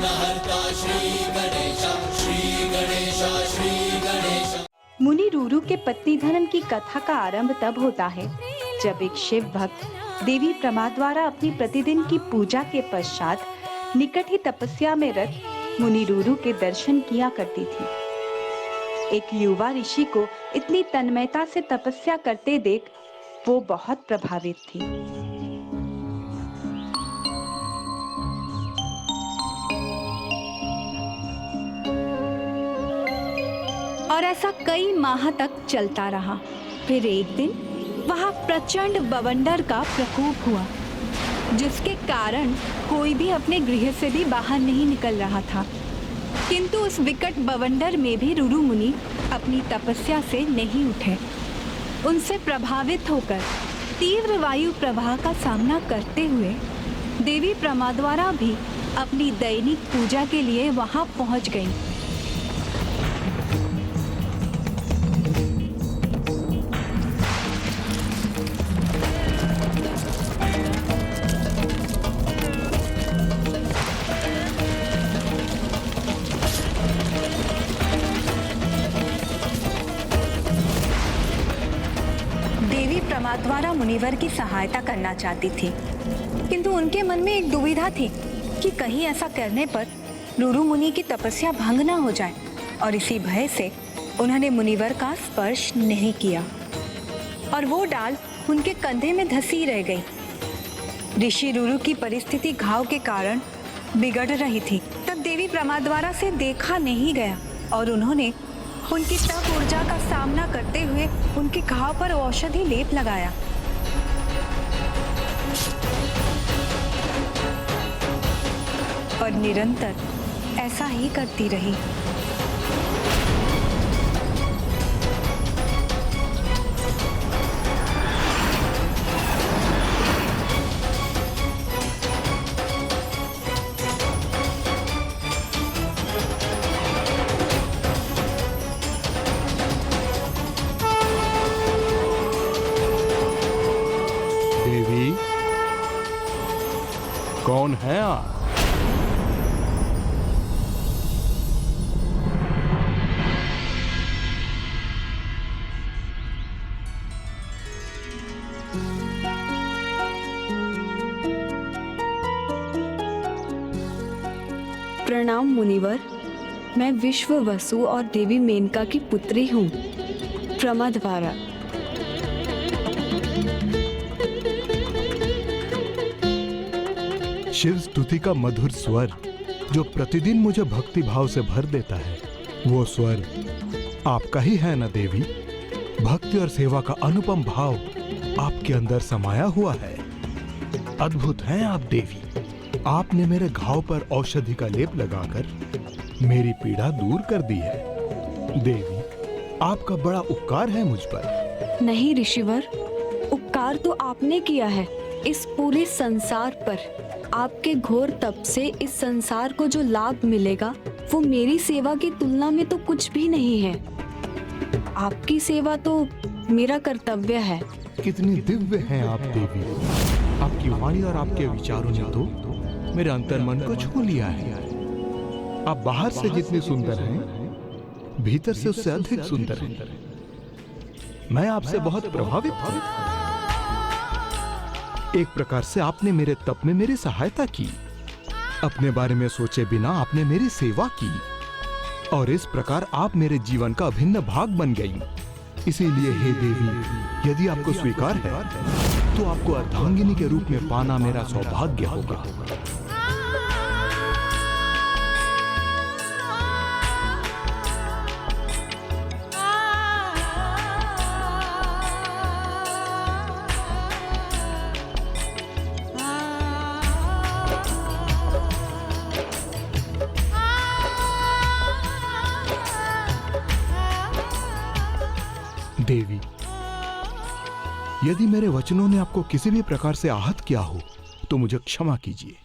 विघ्नहर्ता श्री गणेश, श्री गणेश, श्री गणेश। मुनि रूरू के पत्नी धनन की कथा का आरंभ तब होता है जब एक शिव भक्त देवी प्रमा द्वारा अपनी प्रतिदिन की पूजा के पश्चात निकट ही तपस्या में रत मुनि रूरू के दर्शन किया करती थी। एक युवा ऋषि को इतनी तन्मयता से तपस्या करते देख वो बहुत प्रभावित थी। और ऐसा कई माह तक चलता रहा। फिर एक दिन वहां प्रचंड बवंडर का प्रकोप हुआ, जिसके कारण कोई भी अपने गृह से भी बाहर नहीं निकल रहा था। किंतु उस विकट बवंडर में भी रूरू मुनि अपनी तपस्या से नहीं उठे। उनसे प्रभावित होकर तीव्र वायु प्रवाह का सामना करते हुए देवी प्रमा द्वारा भी अपनी दैनिक पूजा के लिए वहां पहुंच गईं। देवी प्रमा द्वारा मुनिवर की सहायता करना चाहती थी, किंतु उनके मन में एक दुविधा थी कि कहीं ऐसा करने पर रूरू मुनि की तपस्या भंग न हो जाए, और इसी भय से उन्होंने मुनिवर का स्पर्श नहीं किया और वो डाल उनके कंधे में धंसी रह गई। ऋषि रूरू की परिस्थिति घाव के कारण बिगड़ रही थी। तब देवी प्रमा द्वारा से देखा नहीं गया और उन्होंने उनकी तप ऊर्जा का सामना करते हुए उनके घाव पर औषधि लेप लगाया। और निरंतर ऐसा ही करती रही। देवी, कौन है आप? प्रणाम मुनिवर, मैं विश्व वसु और देवी मेनका की पुत्री हूँ, प्रमा द्वारा। शिव स्तुति का मधुर स्वर जो प्रतिदिन मुझे भक्ति भाव से भर देता है, वो स्वर आपका ही है ना देवी? भक्ति और सेवा का अनुपम भाव आपके अंदर समाया हुआ है। अद्भुत हैं आप देवी। आपने मेरे घाव पर औषधि का लेप लगाकर मेरी पीड़ा दूर कर दी है। देवी, आपका बड़ा उपकार है मुझ पर। नहीं ऋषिवर, उपकार तो आपने किया है इस पूरे संसार पर। आपके घोर तप से इस संसार को जो लाभ मिलेगा वो मेरी सेवा की तुलना में तो कुछ भी नहीं है। आपकी सेवा तो मेरा कर्तव्य है। कितनी दिव्य हैं आप देवी। आपकी वाणी और आपके विचारों ने तो मेरे अंतर्मन को छू लिया है। आप बाहर से जितनी सुंदर हैं, भीतर से उससे अधिक सुंदर हैं। मैं आपसे बहुत प्रभावित हूं। एक प्रकार से आपने मेरे तप में मेरी सहायता की। अपने बारे में सोचे बिना आपने मेरी सेवा की, और इस प्रकार आप मेरे जीवन का अभिन्न भाग बन गई। इसीलिए हे देवी, यदि आपको स्वीकार है तो आपको अर्धांगिनी के रूप में पाना मेरा सौभाग्य होगा। देवी, यदि मेरे वचनों ने आपको किसी भी प्रकार से आहत किया हो तो मुझे क्षमा कीजिए।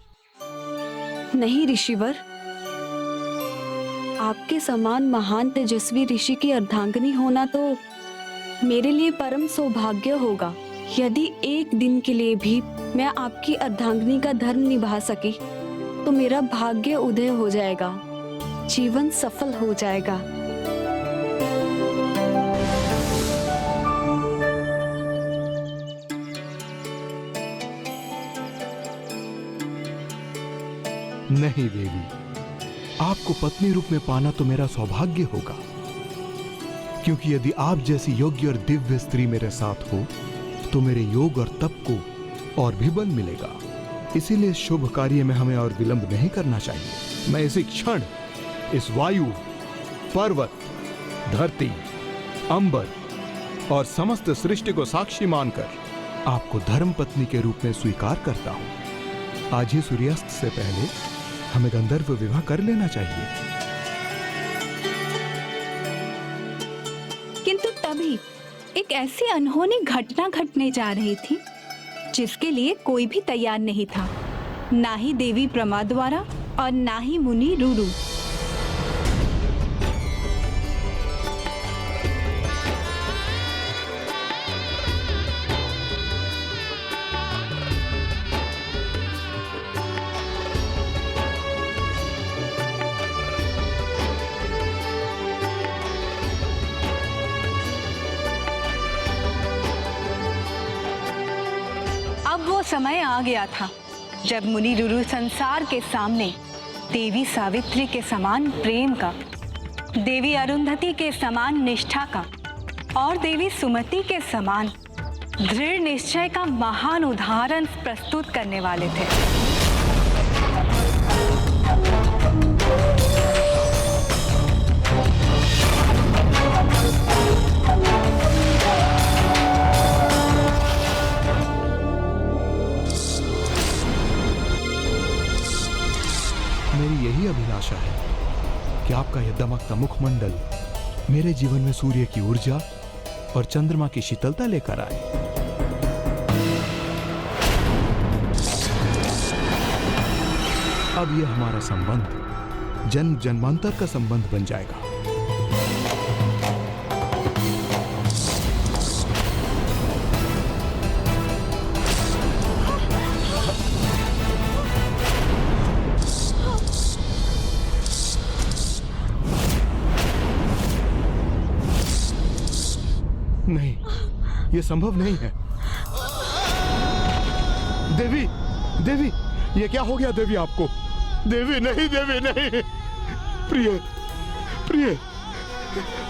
नहीं ऋषिवर, आपके समान महान तेजस्वी ऋषि की अर्धांगिनी होना तो मेरे लिए परम सौभाग्य होगा। यदि एक दिन के लिए भी मैं आपकी अर्धांगिनी का धर्म निभा सकी तो तो मेरा भाग्य उदय हो जाएगा, जीवन सफल हो जाएगा। नहीं देवी, आपको पत्नी रूप में पाना तो मेरा सौभाग्य होगा, क्योंकि यदि आप जैसी योग्य और दिव्य स्त्री मेरे साथ हो तो मेरे योग और तप को और भी बल मिलेगा। इसीलिए शुभ कार्य में हमें और विलंब नहीं करना चाहिए। मैं इसी क्षण इस वायु, पर्वत, धरती, अंबर और समस्त सृष्टि को साक्षी मानकर आपको धर्म पत्नी के रूप में स्वीकार करता हूं। आज ही सूर्यास्त से पहले हमें गंधर्व विवाह कर लेना चाहिए। किंतु तभी एक ऐसी अनहोनी घटना घटने जा रही थी जिसके लिए कोई भी तैयार नहीं था, ना ही देवी प्रमाद्वारा और ना ही मुनि रुरु। अब वो समय आ गया था जब मुनि रुरु संसार के सामने देवी सावित्री के समान प्रेम का, देवी अरुंधति के समान निष्ठा का और देवी सुमति के समान दृढ़ निश्चय का महान उदाहरण प्रस्तुत करने वाले थे। मेरी यही अभिलाषा है कि आपका यह दमकता मुखमंडल मेरे जीवन में सूर्य की ऊर्जा और चंद्रमा की शीतलता लेकर आए। अब यह हमारा संबंध जन्म जन्मांतर का संबंध बन जाएगा। नहीं, यह संभव नहीं है। देवी, देवी, ये क्या हो गया देवी आपको? देवी नहीं, देवी नहीं। प्रिय, प्रिय,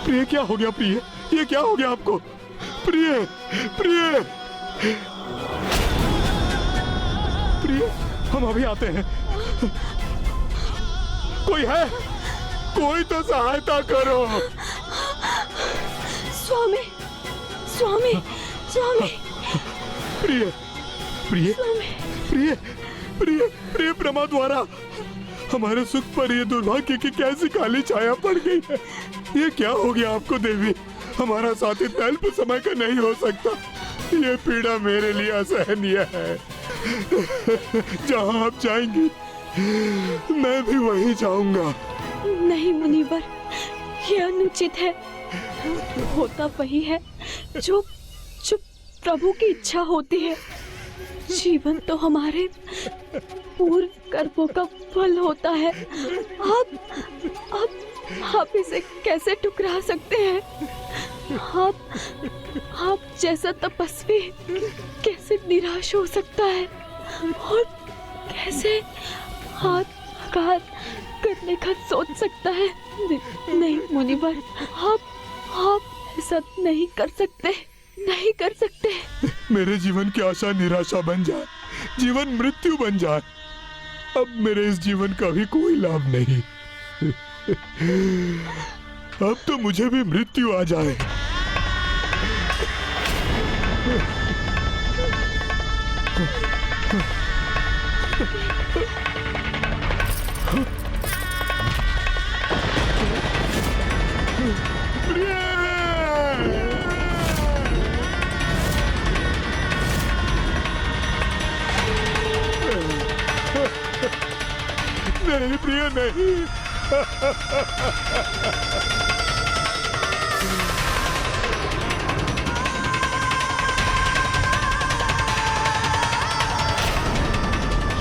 प्रिय क्या हो गया प्रिय? ये क्या हो गया आपको? प्रिय, प्रिय, प्रिय, हम अभी आते हैं। कोई है? कोई तो सहायता करो। स्वामी, स्वामी, स्वामी। प्रिय, प्रिय, प्रिय, प्रिय, प्रिय प्रमाद्वारा, हमारे सुख पर ये दुर्भाग्य की कैसी काली छाया पड़ गई है। ये क्या हो गया आपको देवी? हमारा साथी अल्प समय का नहीं हो सकता। ये पीड़ा मेरे लिए असहनीय है। जहां आप जाएंगी मैं भी वहीं जाऊंगा। नहीं मुनिवर, यह अनुचित है। होता वही है जो जो प्रभु की इच्छा होती है। जीवन तो हमारे पूर्व कर्मों का फल होता है। आप इसे कैसे ठुकरा सकते हैं? आप जैसा तपस्वी कैसे निराश हो सकता है और कैसे आत्मघात करने का सोच सकता है? नहीं मुनिवर, आप ऐसा नहीं कर सकते, नहीं कर सकते। मेरे जीवन की आशा निराशा बन जाए, जीवन मृत्यु बन जाए। अब मेरे इस जीवन का भी कोई लाभ नहीं। अब तो मुझे भी मृत्यु आ जाए। नहीं प्रिय, नहीं।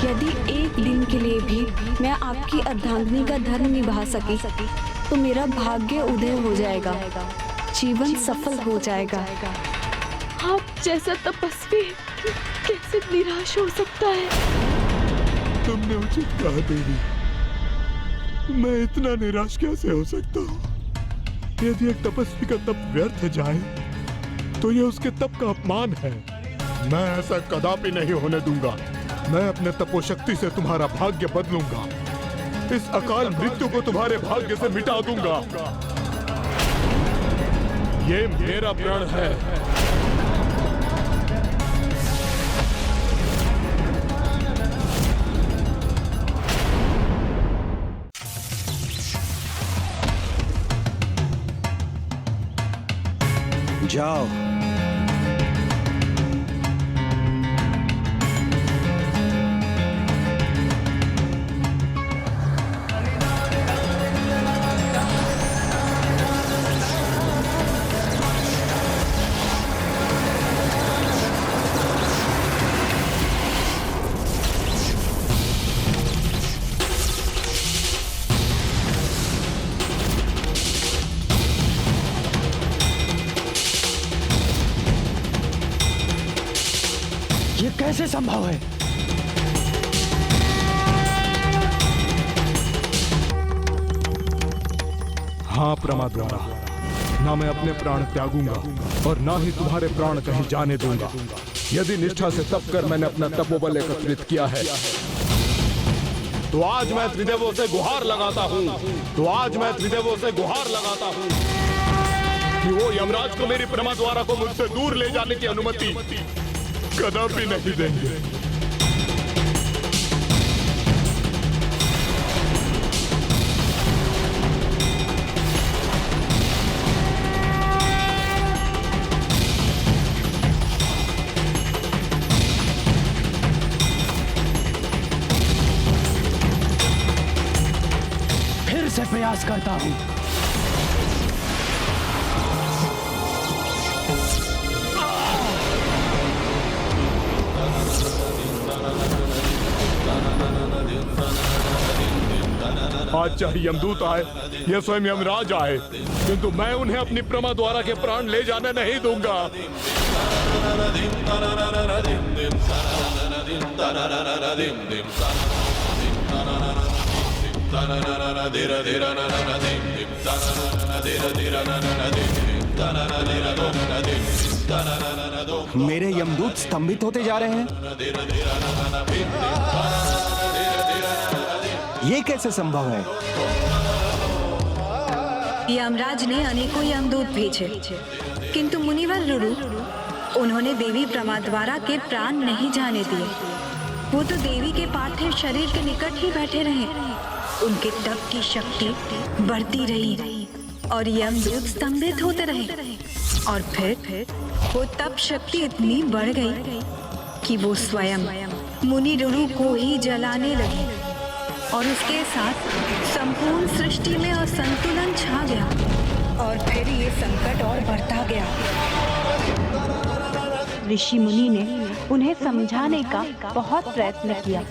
यदि एक दिन के लिए भी मैं आपकी अर्धांगिनी का धर्म निभा सकी तो मेरा भाग्य उदय हो जाएगा, जीवन सफल हो जाएगा। आप जैसा तपस्वी कैसे निराश हो सकता है? तुमने उचित कहा देवी, मैं इतना निराश कैसे हो सकता हूँ? यदि एक तपस्वी का तप व्यर्थ जाए तो ये उसके तप का अपमान है। मैं ऐसा कदापि नहीं होने दूंगा। मैं अपने तपोशक्ति से तुम्हारा भाग्य बदलूंगा। इस अकाल मृत्यु को तुम्हारे भाग्य से मिटा दूंगा। ये मेरा प्रण है। जाओ। ये कैसे संभव है? हाँ प्रमाद्वारा, ना मैं अपने प्राण त्यागूंगा और ना ही तुम्हारे प्राण कहीं जाने दूंगा। यदि निष्ठा से तप कर मैंने अपना तपोबल एकत्रित किया है तो आज मैं त्रिदेवों से गुहार लगाता हूँ कि वो यमराज को मेरी प्रमाद्वारा को मुझसे दूर ले जाने की अनुमति कदापि नहीं देंगे। फिर से प्रयास करता हूँ। आज चाहे यमदूत आए या स्वयं यमराज आए, किंतु मैं उन्हें अपनी प्रमाद्वारा के प्राण ले जाने नहीं दूंगा। मेरे यमदूत स्तंभित होते जा रहे हैं। ये कैसे संभव है? यमराज ने अनेकों यमदूत भेजे, किंतु मुनिवर रुरु उन्होंने देवी प्रमाद्वारा के प्राण नहीं जाने दिए। वो तो देवी के पार्थिव शरीर के निकट ही बैठे रहे। उनके तप की शक्ति बढ़ती रही और यमदूत स्तंभित होते रहे, और फिर वो तप शक्ति इतनी बढ़ गई कि वो स्वयं मुनि रुरु को ही जलाने लगी, और उसके साथ संपूर्ण सृष्टि में असंतुलन छा गया, और फिर ये संकट और बढ़ता गया। ऋषि मुनि ने उन्हें समझाने का बहुत प्रयत्न किया,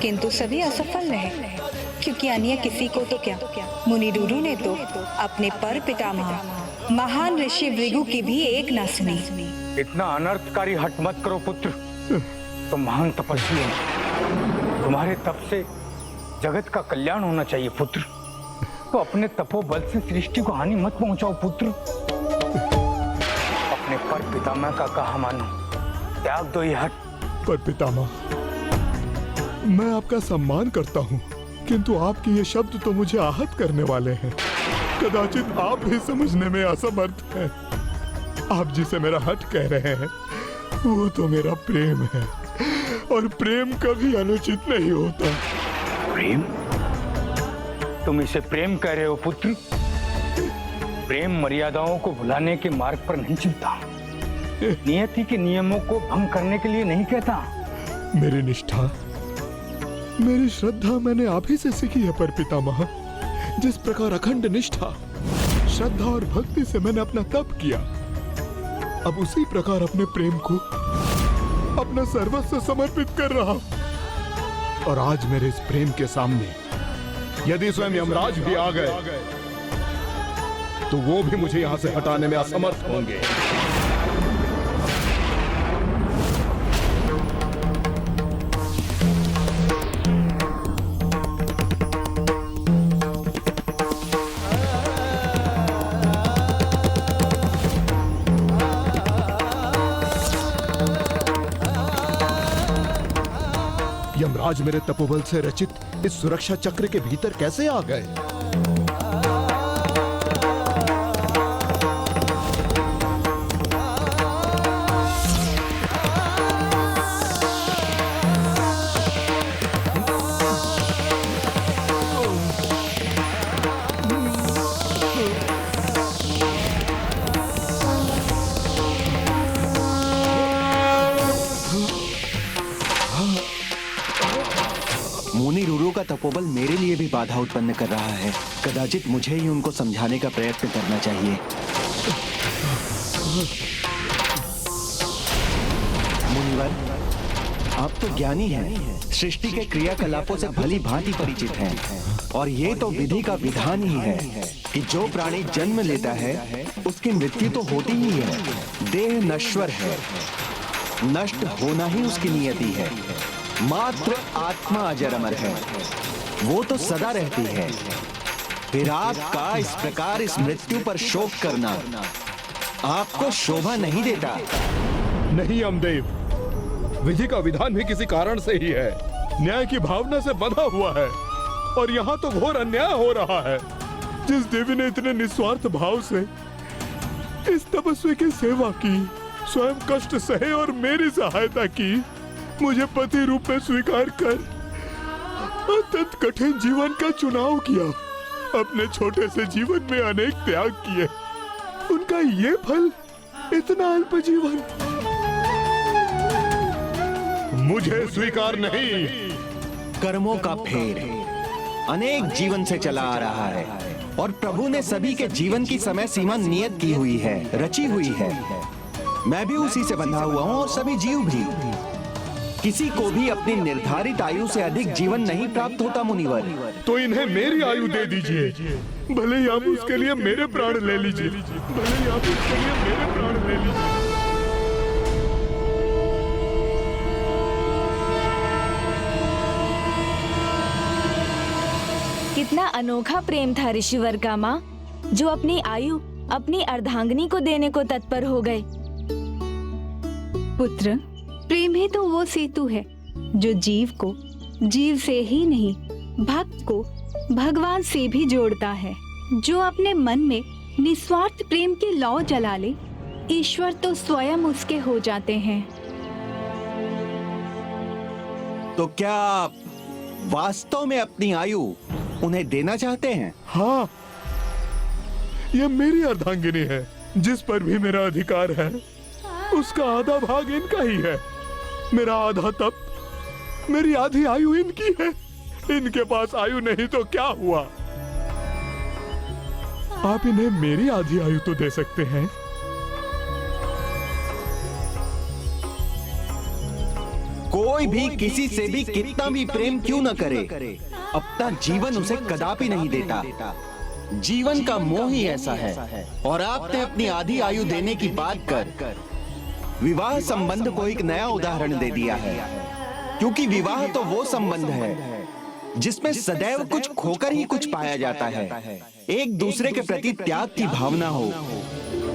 किंतु सभी असफल रहे, क्योंकि अन्य किसी को तो क्या, मुनि रुरु ने तो अपने पर पितामह महान ऋषि भृगु की भी एक न सुनी। इतना अनर्थकारी हट मत करो पुत्र। तुम महान तपस्वी हो, तुम्हारे तप से जगत का कल्याण होना चाहिए पुत्र। तो अपने तपोबल से सृष्टि को हानि मत पहुंचाओ पुत्र। अपने पर पितामह का कहा मानो, त्याग दो ये हट। पर पितामह, मैं आपका सम्मान करता हूँ, किंतु आपके ये शब्द तो मुझे आहत करने वाले हैं। कदाचित आप भी समझने में असमर्थ हैं। आप जिसे मेरा हट कह रहे हैं वो तो मेरा प्रेम है, और प्रेम कभी अनुचित नहीं होता। प्रेम? तुम इसे प्रेम कह रहे हो पुत्र? प्रेम मर्यादाओं को भुलाने के मार्ग पर नहीं चलता, नियति के नियमों को भंग करने के लिए नहीं कहता। मेरी निष्ठा, मेरी श्रद्धा मैंने आप ही से सीखी है पर पितामह। जिस प्रकार अखंड निष्ठा, श्रद्धा और भक्ति से मैंने अपना तप किया, अब उसी प्रकार अपने प्रेम को अपना सर्वस्व समर्पित कर रहा हूं। और आज मेरे इस प्रेम के सामने यदि स्वयं यमराज भी आ गए तो वो भी मुझे यहां से हटाने में असमर्थ होंगे। यमराज मेरे तपोबल से रचित इस सुरक्षा चक्र के भीतर कैसे आ गए? मुनि रुरु का तपोबल मेरे लिए भी बाधा उत्पन्न कर रहा है। कदाचित मुझे ही उनको समझाने का प्रयत्न करना चाहिए। मुनिवर, आप तो ज्ञानी हैं, सृष्टि के क्रियाकलापों से भली भांति परिचित हैं। और ये तो विधि का विधान ही है कि जो प्राणी जन्म लेता है उसकी मृत्यु तो होती ही है। देह नश्वर है, नष्ट होना ही उसकी नियति है। मात्र आत्मा अजर अमर है, वो तो सदा रहती है। फिर आपका इस प्रकार इस मृत्यु पर शोक करना आपको शोभा नहीं देता। नहीं यमदेव, विधि का विधान भी किसी कारण से ही है, न्याय की भावना से बंधा हुआ है। और यहाँ तो घोर अन्याय हो रहा है। जिस देवी ने इतने निस्वार्थ भाव से इस तपस्वी की सेवा की, स्वयं कष्ट सहे और मेरी सहायता की, मुझे पति रूप में स्वीकार कर अत्यंत कठिन जीवन का चुनाव किया, अपने छोटे से जीवन में अनेक त्याग किए, उनका ये फल इतना अल्प जीवन मुझे स्वीकार नहीं। कर्मों का फेर अनेक जीवन से चला आ रहा है और प्रभु ने सभी के जीवन की समय सीमा नियत की हुई है, रची हुई है। मैं भी उसी से बंधा हुआ हूँ और सभी जीव भी। किसी को भी अपनी निर्धारित आयु से अधिक जीवन नहीं प्राप्त होता मुनिवर। तो इन्हें मेरी आयु दे दीजिए, भले ही आप उसके लिए मेरे प्राण ले लीजिए, भले ही आप उसके लिए मेरे प्राण ले लीजिए। कितना अनोखा प्रेम था ऋषिवर का माँ, जो अपनी आयु अपनी अर्धांगिनी को देने को तत्पर हो गए। पुत्र, प्रेम ही तो वो सेतु है जो जीव को जीव से ही नहीं, भक्त को भगवान से भी जोड़ता है। जो अपने मन में निस्वार्थ प्रेम की लौ जला ले, ईश्वर तो स्वयं उसके हो जाते हैं। तो क्या आप वास्तव में अपनी आयु उन्हें देना चाहते हैं? हाँ, यह मेरी अर्धांगिनी है, जिस पर भी मेरा अधिकार है। उसका आधा भाग इनका ही है। मेरा आधा तप, मेरी आधी आयु इनकी है। इनके पास आयु नहीं तो क्या हुआ? आप इन्हें मेरी आधी आयु तो दे सकते हैं। कोई भी किसी से भी कितना भी प्रेम क्यों न करे, अपना जीवन उसे कदापि नहीं देता। जीवन का मोह ही ऐसा है। और आपने अपनी आधी आयु देने की बात कर विवाह संबंध को एक नया उदाहरण दे दिया है। क्योंकि विवाह तो वो संबंध है जिसमें सदैव कुछ खोकर ही कुछ पाया जाता है। एक दूसरे के प्रति त्याग की भावना हो,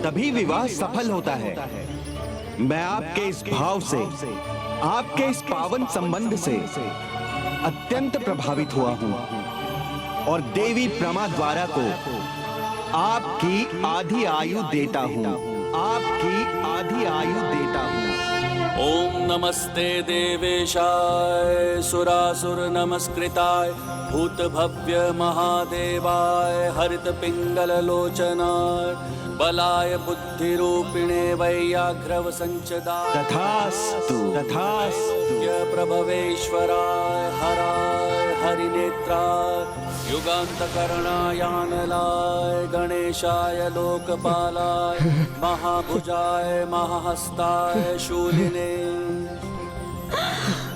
तभी विवाह सफल होता है। मैं आपके इस भाव से, आपके इस पावन संबंध से अत्यंत प्रभावित हुआ हूं और देवी प्रमा द्वारा को आपकी आधी आयु देता हूं, आपकी आधी आयु देता हूं। ओम नमस्ते देवेशाय सुरासुर नमस्कृताय भूत भव्य महादेवाय हरित पिंगल लोचनाय बलाय बुद्धि रूपिणे वैयाघ्रव संचदाय तथास्तु तथास्तु प्रभवेश्वराय हराय हरिनेत्राय युगान्तकरणायानलाय गणेशाय लोकपालाय महाभुजाय महाहस्ताय शूलिने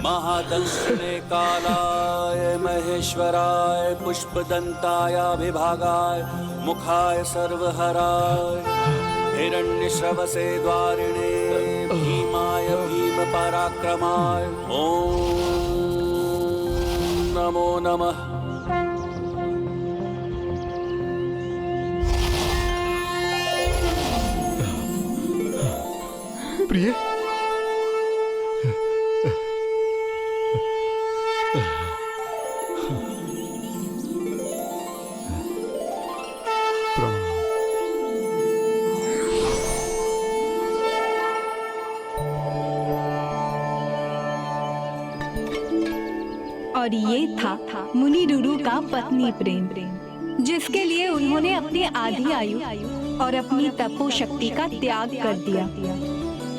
महादंष्ट्रिणे कालाय महेश्वराय पुष्पदंताय विभागाय मुखाय सर्वहराय हिरण्यश्रवसे द्वारिणे भीमाय भीम पराक्रमाय ओम नमो नमः। प्रिय, और ये था मुनि रुरु का पत्नी प्रेम, जिसके लिए उन्होंने अपनी आधी आयु और अपनी तपो शक्ति का त्याग कर दिया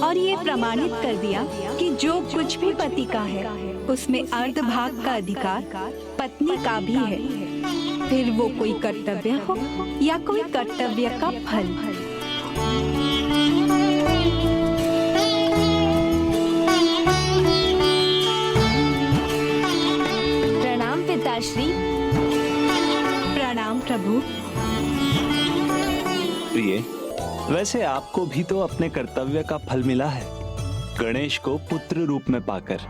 और ये प्रमाणित कर दिया कि जो कुछ भी पति का है उसमें अर्ध भाग का अधिकार पत्नी का भी है, फिर वो कोई कर्तव्य हो या कोई कर्तव्य का फल। प्रणाम पिताश्री। प्रणाम प्रभु। प्रिय, वैसे आपको भी तो अपने कर्तव्य का फल मिला है, गणेश को पुत्र रूप में पाकर,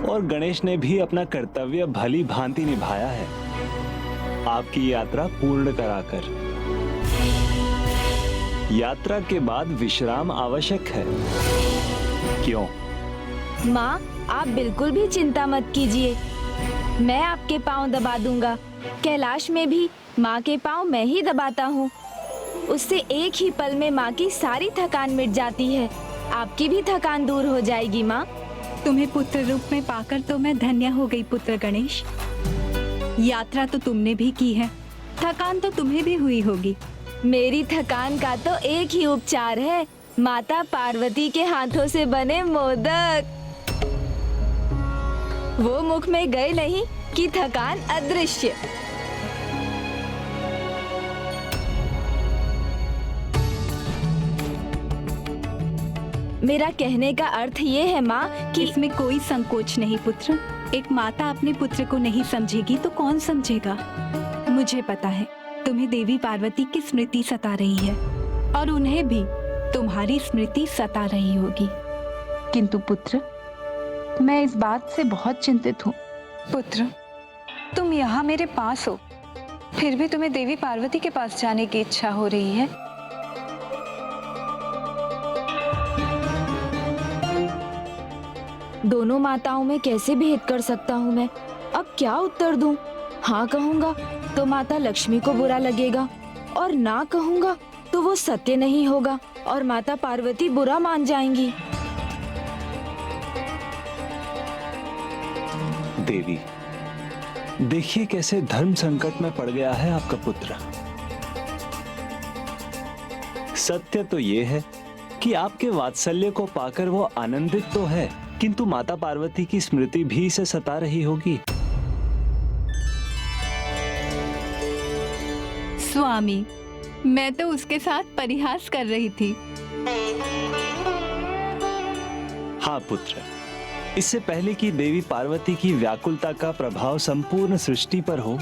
और गणेश ने भी अपना कर्तव्य भली भांति निभाया है, आपकी यात्रा पूर्ण कराकर। यात्रा के बाद विश्राम आवश्यक है, क्यों? माँ, आप बिल्कुल भी चिंता मत कीजिए, मैं आपके पांव दबा दूंगा। कैलाश में भी माँ के पांव मैं ही दबाता हूँ, उससे एक ही पल में माँ की सारी थकान मिट जाती है। आपकी भी थकान दूर हो जाएगी माँ। तुम्हें पुत्र रूप में पाकर तो मैं धन्य हो गई पुत्र गणेश। यात्रा तो तुमने भी की है, थकान तो तुम्हें भी हुई होगी। मेरी थकान का तो एक ही उपचार है, माता पार्वती के हाथों से बने मोदक। वो मुख में गए नहीं कि थकान अदृश्य। मेरा कहने का अर्थ ये है माँ कि इसमें कोई संकोच नहीं पुत्र। एक माता अपने पुत्र को नहीं समझेगी तो कौन समझेगा। मुझे पता है तुम्हें देवी पार्वती की स्मृति सता रही है और उन्हें भी तुम्हारी स्मृति सता रही होगी। किंतु पुत्र, मैं इस बात से बहुत चिंतित हूँ। पुत्र, तुम यहाँ मेरे पास हो, फिर भी तुम्हें देवी पार्वती के पास जाने की इच्छा हो रही है। दोनों माताओं में कैसे भेद कर सकता हूँ मैं? अब क्या उत्तर दूं? हाँ कहूँगा तो माता लक्ष्मी को बुरा लगेगा, और ना कहूँगा तो वो सत्य नहीं होगा और माता पार्वती बुरा मान जाएंगी। देवी, देखिए कैसे धर्म संकट में पड़ गया है आपका पुत्र। सत्य तो ये है कि आपके वात्सल्य को पाकर वो आनंदित तो है, किंतु माता पार्वती की स्मृति भी इसे सता रही होगी। स्वामी, मैं तो उसके साथ परिहास कर रही थी। हाँ पुत्र, इससे पहले कि देवी पार्वती की व्याकुलता का प्रभाव संपूर्ण सृष्टि पर हो,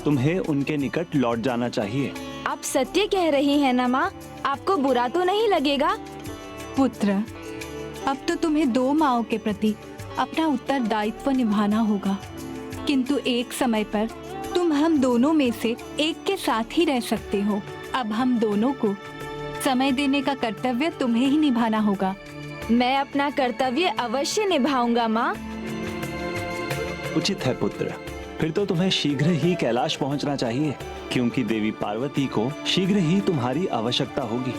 तुम्हें उनके निकट लौट जाना चाहिए। आप सत्य कह रही हैं ना माँ? आपको बुरा तो नहीं लगेगा? पुत्र, अब तो तुम्हें दो माओं के प्रति अपना उत्तरदायित्व निभाना होगा, किंतु एक समय पर तुम हम दोनों में से एक के साथ ही रह सकते हो। अब हम दोनों को समय देने का कर्तव्य तुम्हें ही निभाना होगा। मैं अपना कर्तव्य अवश्य निभाऊंगा माँ। उचित है पुत्र, फिर तो तुम्हें शीघ्र ही कैलाश पहुंचना चाहिए, क्योंकि देवी पार्वती को शीघ्र ही तुम्हारी आवश्यकता होगी।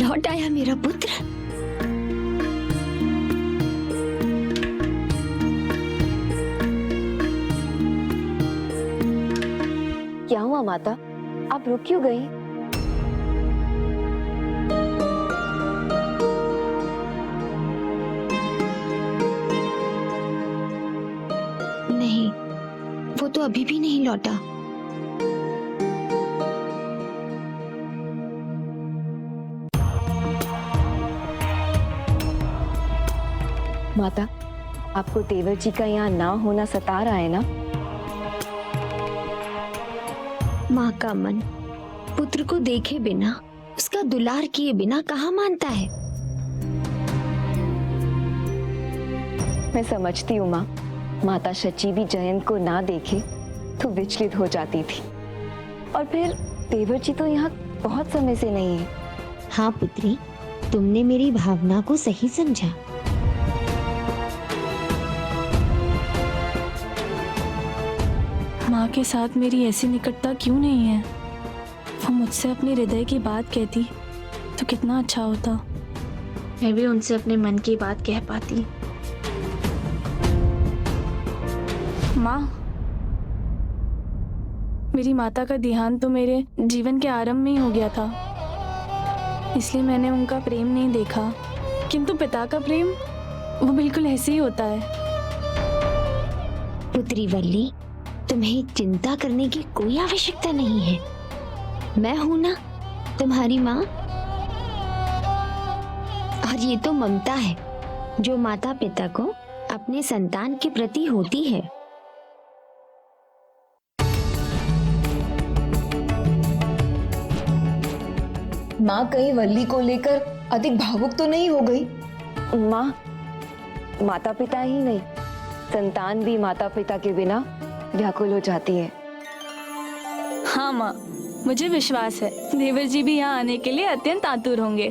लौट आया मेरा पुत्र। क्या हुआ माता, आप रुक क्यों गई? नहीं, वो तो अभी भी नहीं लौटा। माता, आपको देवर जी का यहाँ ना होना सता रहा है ना? माँ का मन पुत्र को देखे बिना, उसका दुलार किए बिना कहाँ मानता है। मैं समझती हूँ माँ, माता शची भी जयंत को ना देखे तो विचलित हो जाती थी। और फिर देवर जी तो यहाँ बहुत समय से नहीं है। हाँ पुत्री, तुमने मेरी भावना को सही समझा। माँ के साथ मेरी ऐसी निकटता क्यों नहीं है? वो मुझसे अपने हृदय की बात कहती तो कितना अच्छा होता। मैं भी उनसे अपने मन की बात कह पाती। माँ, मेरी माता का देहांत तो मेरे जीवन के आरंभ में ही हो गया था, इसलिए मैंने उनका प्रेम नहीं देखा। किंतु पिता का प्रेम वो बिल्कुल ऐसे ही होता है। पुत्री वल्ली, तुम्हें चिंता करने की कोई आवश्यकता नहीं है। मैं हूं ना, तुम्हारी माँ। और ये तो ममता है जो माता पिता को अपने संतान के प्रति होती है। माँ कहीं वल्ली को लेकर अधिक भावुक तो नहीं हो गई? माँ, माता पिता ही नहीं, संतान भी माता पिता के बिना व्याकुल हो जाती है। हाँ माँ, मुझे विश्वास है देवर जी भी यहाँ आने के लिए अत्यंत आतुर होंगे।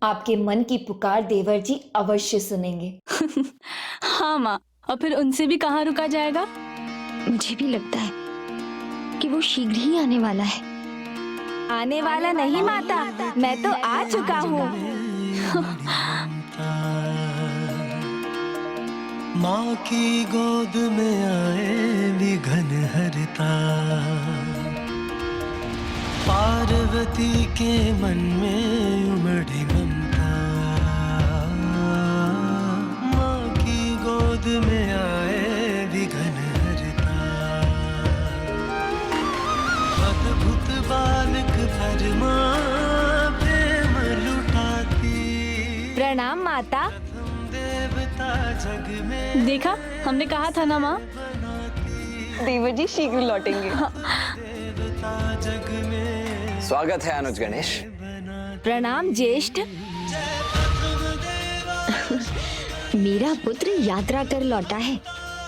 आपके मन की पुकार देवर जी अवश्य सुनेंगे। हाँ माँ, और फिर उनसे भी कहाँ रुका जाएगा? मुझे भी लगता है कि वो शीघ्र ही आने वाला है। आने वाला नहीं माता, मैं तो आ चुका हूँ। माँ की गोद में आए विघन हरता, पार्वती के मन में उमड़ी ममता। माँ की गोद में आए विघन हरता, अद्भुत बालक भर माँ प्रेम लुटाती। प्रणाम माता। जग में देखा, हमने कहा था ना माँ, देवर जी शीघ्र लौटेंगे। जग में स्वागत है अनुज गणेश। प्रणाम ज्येष्ठ। मेरा पुत्र यात्रा कर लौटा है।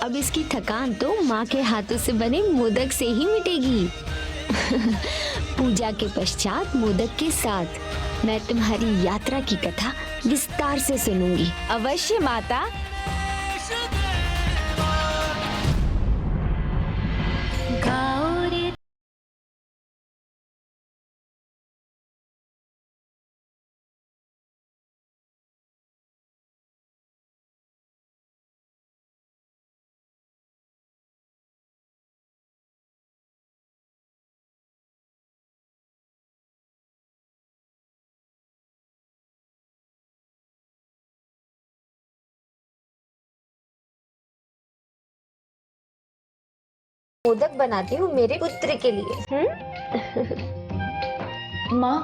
अब इसकी थकान तो माँ के हाथों से बने मोदक से ही मिटेगी। पूजा के पश्चात मोदक के साथ मैं तुम्हारी यात्रा की कथा विस्तार से सुनूंगी। अवश्य माता। मोदक बनाती हूँ मेरे पुत्र के लिए। माँ,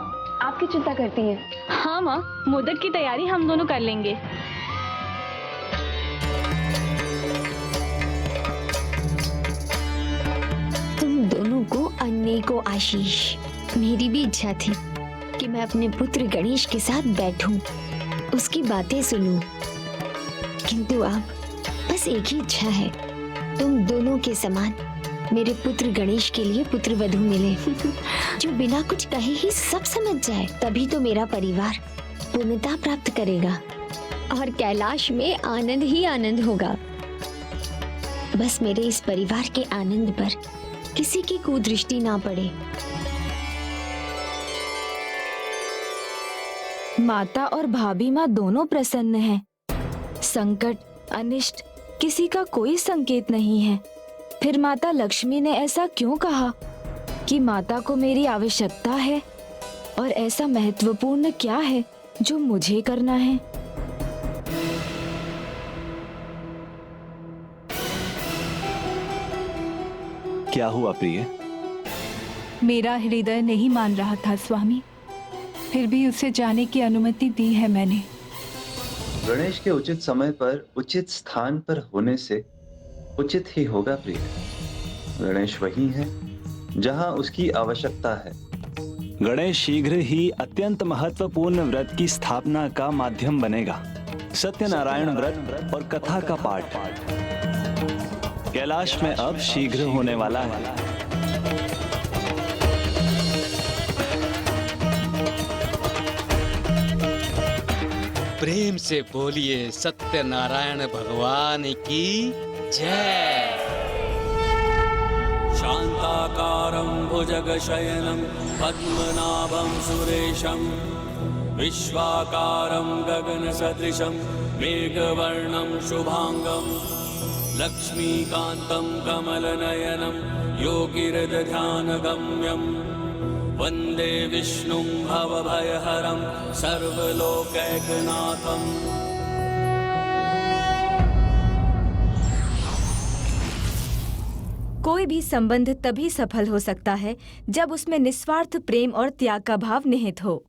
आपकी चिंता करती है? हाँ माँ, मोदक की तैयारी हम दोनों कर लेंगे। तुम दोनों को अनेकों आशीष। मेरी भी इच्छा थी कि मैं अपने पुत्र गणेश के साथ बैठूं, उसकी बातें सुनूं, किंतु अब बस एक ही इच्छा है, तुम दोनों के समान मेरे पुत्र गणेश के लिए पुत्र वधू मिले, जो बिना कुछ कहे ही सब समझ जाए। तभी तो मेरा परिवार पूर्णता प्राप्त करेगा और कैलाश में आनंद ही आनंद होगा। बस मेरे इस परिवार के आनंद पर किसी की कुदृष्टि ना पड़े। माता और भाभी माँ दोनों प्रसन्न हैं। संकट, अनिष्ट, किसी का कोई संकेत नहीं है। फिर माता लक्ष्मी ने ऐसा क्यों कहा कि माता को मेरी आवश्यकता है? और ऐसा महत्वपूर्ण क्या है जो मुझे करना है? क्या हुआ प्रिय? मेरा हृदय नहीं मान रहा था स्वामी, फिर भी उसे जाने की अनुमति दी है मैंने। गणेश के उचित समय पर उचित स्थान पर होने से उचित ही होगा प्रिय। गणेश वही है जहां उसकी आवश्यकता है। गणेश शीघ्र ही अत्यंत महत्वपूर्ण व्रत की स्थापना का माध्यम बनेगा। सत्यनारायण व्रत और कथा का पाठ कैलाश में अब शीघ्र होने वाला है। प्रेम से बोलिए सत्यनारायण भगवान की जय। शांताकारं भुजगशयनं पद्मनाभं सुरेशं विश्वाकारं गगनसदृशं मेघवर्णं शुभांगं लक्ष्मीकान्तं कमलनयनं योगिहृदध्यानगम्यं वन्दे विष्णुं भवभयहरं सर्वलोकैकनाथम्। कोई भी संबंध तभी सफल हो सकता है जब उसमें निस्वार्थ प्रेम और त्याग का भाव निहित हो।